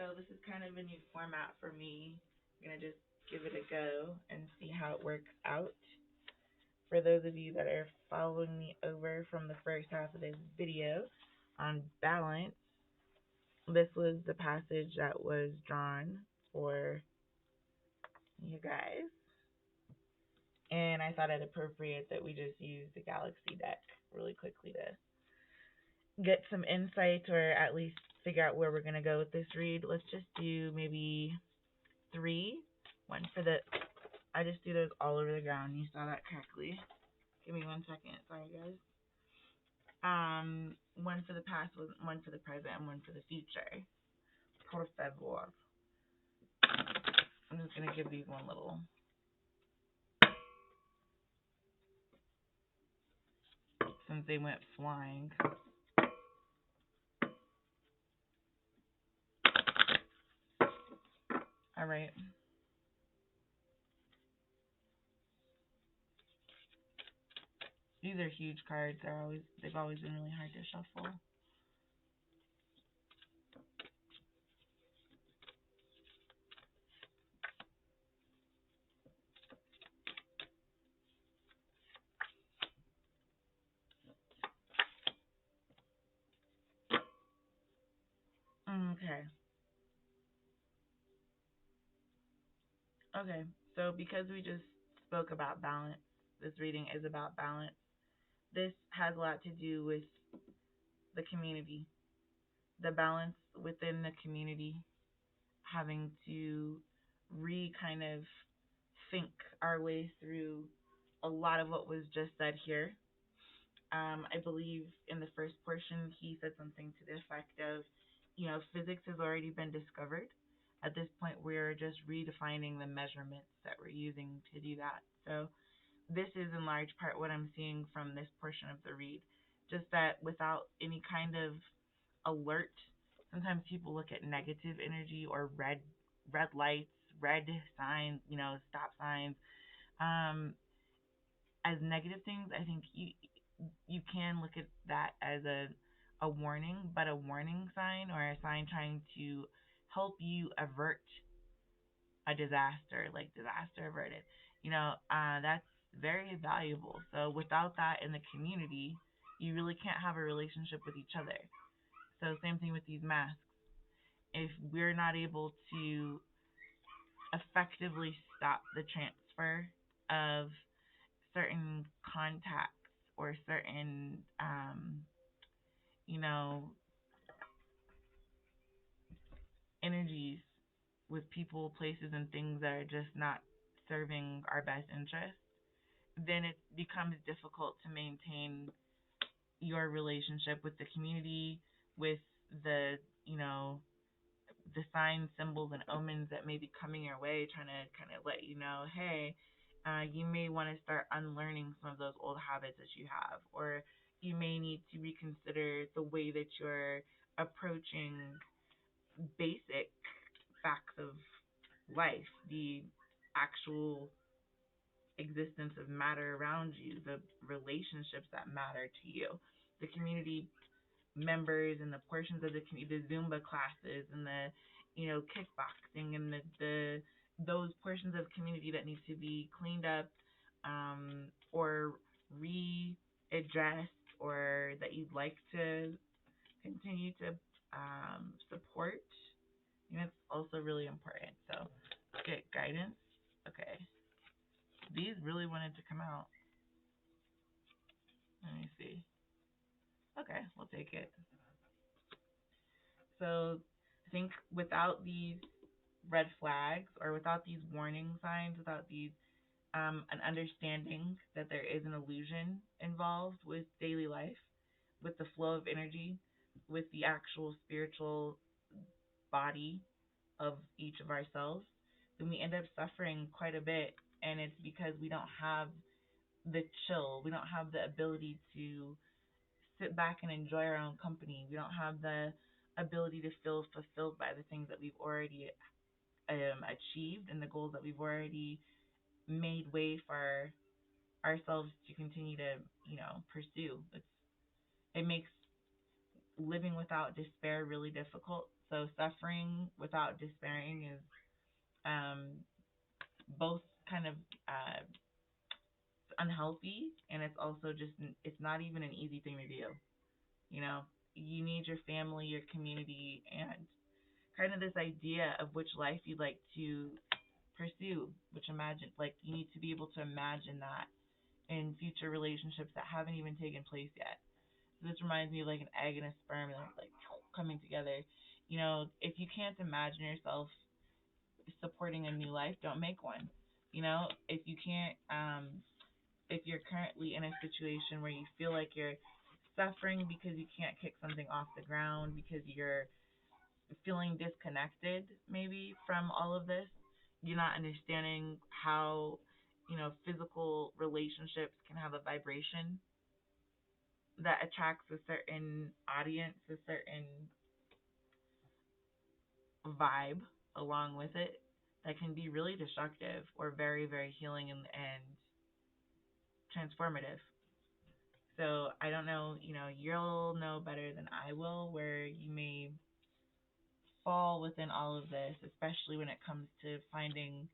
So this is kind of a new format for me. I'm gonna just give it a go and see how it works out. For those of you that are following me over from the first half of this video on balance, this was the passage that was drawn for you guys. And I thought it appropriate that we just use the Galaxy deck really quickly to get some insight or at least figure out where we're going to go with this read. Let's just do maybe three. One for the, I just threw those all over the ground. You saw that correctly. Give me 1 second. Sorry, guys. One for the past, one for the present, and one for the future. Por favor. I'm just going to give these one little. Since they went flying. All right. These are huge cards. They've always been really hard to shuffle. Okay. Okay. So because we just spoke about balance, this reading is about balance. This has a lot to do with the community, the balance within the community, having to kind of think our way through a lot of what was just said here. I believe in the first portion, he said something to the effect of, physics has already been discovered. At this point, we're just redefining the measurements that we're using to do that. So this is in large part what I'm seeing from this portion of the read. Just that without any kind of alert, sometimes people look at negative energy or red lights, red signs, stop signs, um, as negative things. I think you can look at that as a warning, but a warning sign or a sign trying to help you avert a disaster, like disaster averted. That's very valuable. So without that in the community, you really can't have a relationship with each other. So same thing with these masks. If we're not able to effectively stop the transfer of certain contacts or certain, you know, energies with people, places, and things that are just not serving our best interest, then it becomes difficult to maintain your relationship with the community, with the, the signs, symbols, and omens that may be coming your way, trying to kind of let you know, hey, you may want to start unlearning some of those old habits that you have, or you may need to reconsider the way that you're approaching basic facts of life, the actual existence of matter around you, the relationships that matter to you, the community members and the portions of the community, the Zumba classes and the, kickboxing and the those portions of community that need to be cleaned up, or readdressed, or that you'd like to continue to support. That's also really important. So get guidance. Okay. These really wanted to come out. Let me see. Okay, we'll take it. So I think without these red flags or without these warning signs, without these an understanding that there is an illusion involved with daily life, with the flow of energy, with the actual spiritual body of each of ourselves, then we end up suffering quite a bit. And it's because we don't have the chill. We don't have the ability to sit back and enjoy our own company. We don't have the ability to feel fulfilled by the things that we've already achieved and the goals that we've already made way for ourselves to continue to, pursue. It makes living without despair really difficult. So suffering without despairing is um, both kind of uh, unhealthy, and it's also just it's not even an easy thing to do. You know, you need your family, your community, and kind of this idea of which life you'd like to pursue, which imagine like you need to be able to imagine that in future relationships that haven't even taken place yet. So this reminds me of like an egg and a sperm and like coming together. You know, if you can't imagine yourself supporting a new life, don't make one. You know, if you can't if you're currently in a situation where you feel like you're suffering because you can't kick something off the ground because you're feeling disconnected maybe from all of this, you're not understanding how, physical relationships can have a vibration that attracts a certain audience, a certain vibe along with it that can be really destructive or very, very healing and transformative. So I don't know, you'll know better than I will where you may fall within all of this, especially when it comes to finding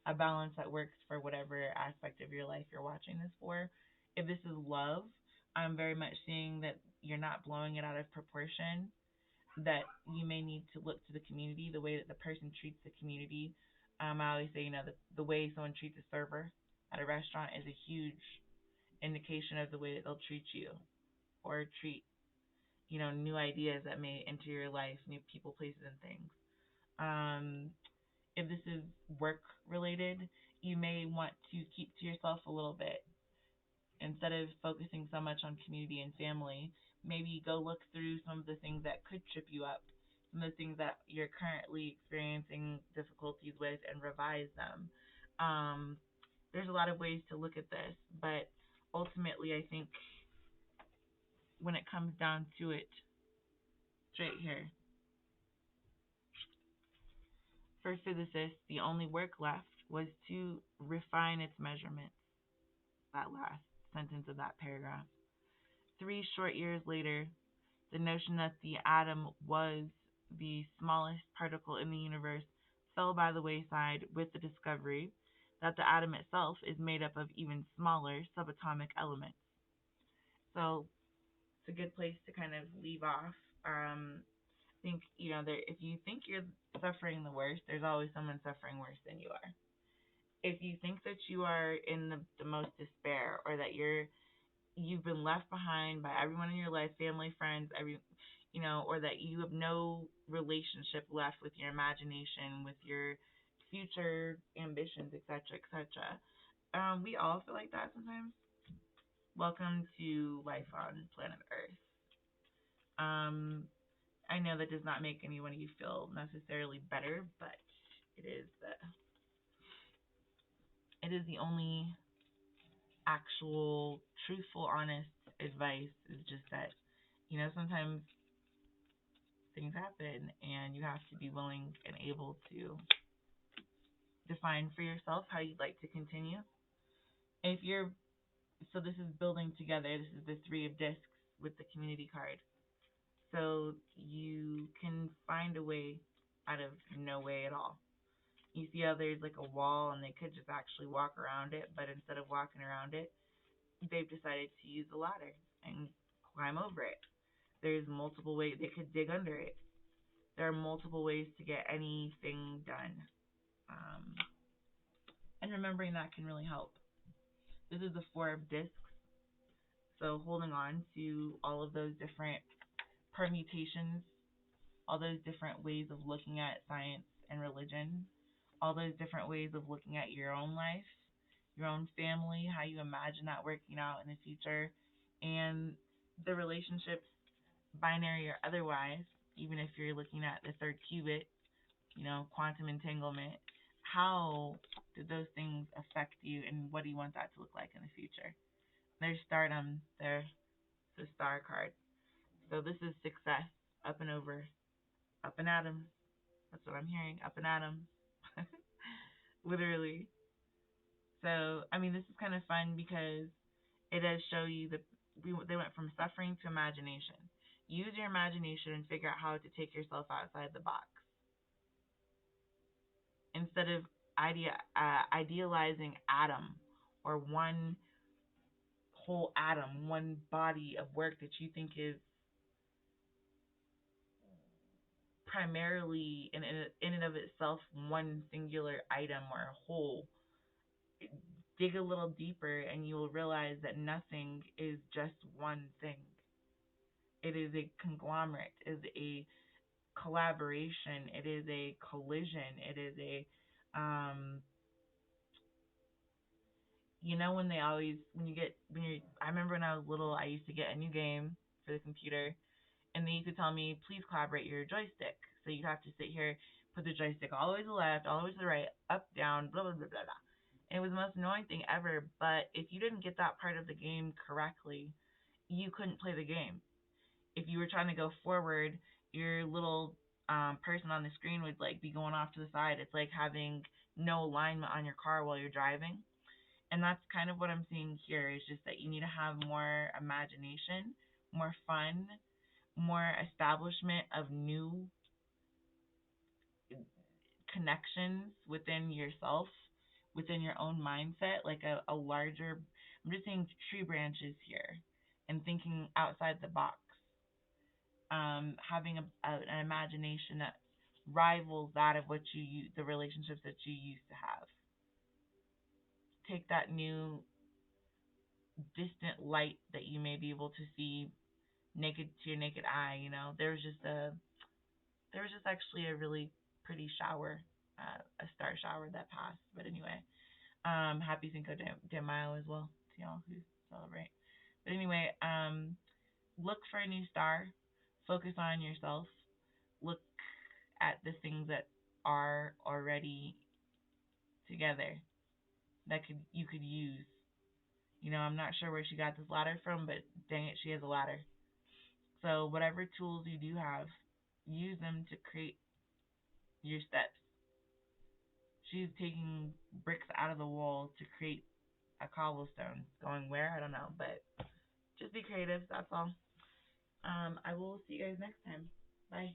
a balance that works for whatever aspect of your life you're watching this for. If this is love, I'm very much seeing that you're not blowing it out of proportion, that you may need to look to the community, the way that the person treats the community. I always say, the way someone treats a server at a restaurant is a huge indication of the way that they'll treat you or treat, new ideas that may enter your life, new people, places, and things. Um, if this is work related, you may want to keep to yourself a little bit. Instead of focusing so much on community and family, maybe go look through some of the things that could trip you up, some of the things that you're currently experiencing difficulties with, and revise them. Um, there's a lot of ways to look at this, but ultimately, I think when it comes down to it, straight here, for physicists, the only work left was to refine its measurements. That last sentence of that paragraph. 3 short years later, the notion that the atom was the smallest particle in the universe fell by the wayside with the discovery that the atom itself is made up of even smaller subatomic elements. So it's a good place to kind of leave off. I think, if you think you're suffering the worst, there's always someone suffering worse than you are. If you think that you are in the most despair, or that you've been left behind by everyone in your life, family, friends, or that you have no relationship left with your imagination, with your future ambitions, etc., etc. We all feel like that sometimes. Welcome to life on planet Earth. I know that does not make any one of you feel necessarily better, but it is the only actual, truthful, honest advice. Is just that sometimes things happen, and you have to be willing and able to define for yourself how you'd like to continue. If you're so this is building together. This is the 3 of discs with the community card. So you can find a way out of no way at all. You see how there's like a wall and they could just actually walk around it, but instead of walking around it, they've decided to use a ladder and climb over it. There's multiple ways they could dig under it. There are multiple ways to get anything done. Um, and remembering that can really help. This is the 4 of discs, so holding on to all of those different permutations, all those different ways of looking at science and religion, all those different ways of looking at your own life, your own family, how you imagine that working out in the future, and the relationships, binary or otherwise, even if you're looking at the 3rd qubit, quantum entanglement, how did those things affect you, and what do you want that to look like in the future? There's stardom, there's the star card. So this is success, up and over, up and atoms. That's what I'm hearing, up and atoms. Literally. So, this is kind of fun because it does show you that they went from suffering to imagination. use your imagination and figure out how to take yourself outside the box instead of idealizing atom or one whole atom, one body of work that you think is primarily in and of itself one singular item or a whole. Dig a little deeper and you will realize that nothing is just one thing. It is a conglomerate, it is a collaboration, it is a collision, it is a when they always when you I remember when I was little I used to get a new game for the computer and they used to tell me please collaborate your joystick. So you have to sit here, put the joystick all the way to the left, all the way to the right, up, down, blah blah blah blah blah. And it was the most annoying thing ever, but if you didn't get that part of the game correctly, you couldn't play the game. If you were trying to go forward, your little person on the screen would like be going off to the side. It's like having no alignment on your car while you're driving. And that's kind of what I'm seeing here is just that you need to have more imagination, more fun, more establishment of new connections within yourself, within your own mindset, like a larger, I'm just saying tree branches here and thinking outside the box, having an imagination that rivals that of what the relationships that you used to have. Take that new distant light that you may be able to see naked to your naked eye. There was just actually a really pretty shower, a star shower that passed. But anyway, happy Cinco de Mayo as well to y'all who celebrate. But anyway, look for a new star. Focus on yourself. Look at the things that are already together that you could use. I'm not sure where she got this ladder from, but dang it, she has a ladder. So whatever tools you do have, use them to create your steps. She's taking bricks out of the wall to create a cobblestone. Going where? I don't know, but just be creative. That's all. I will see you guys next time. Bye.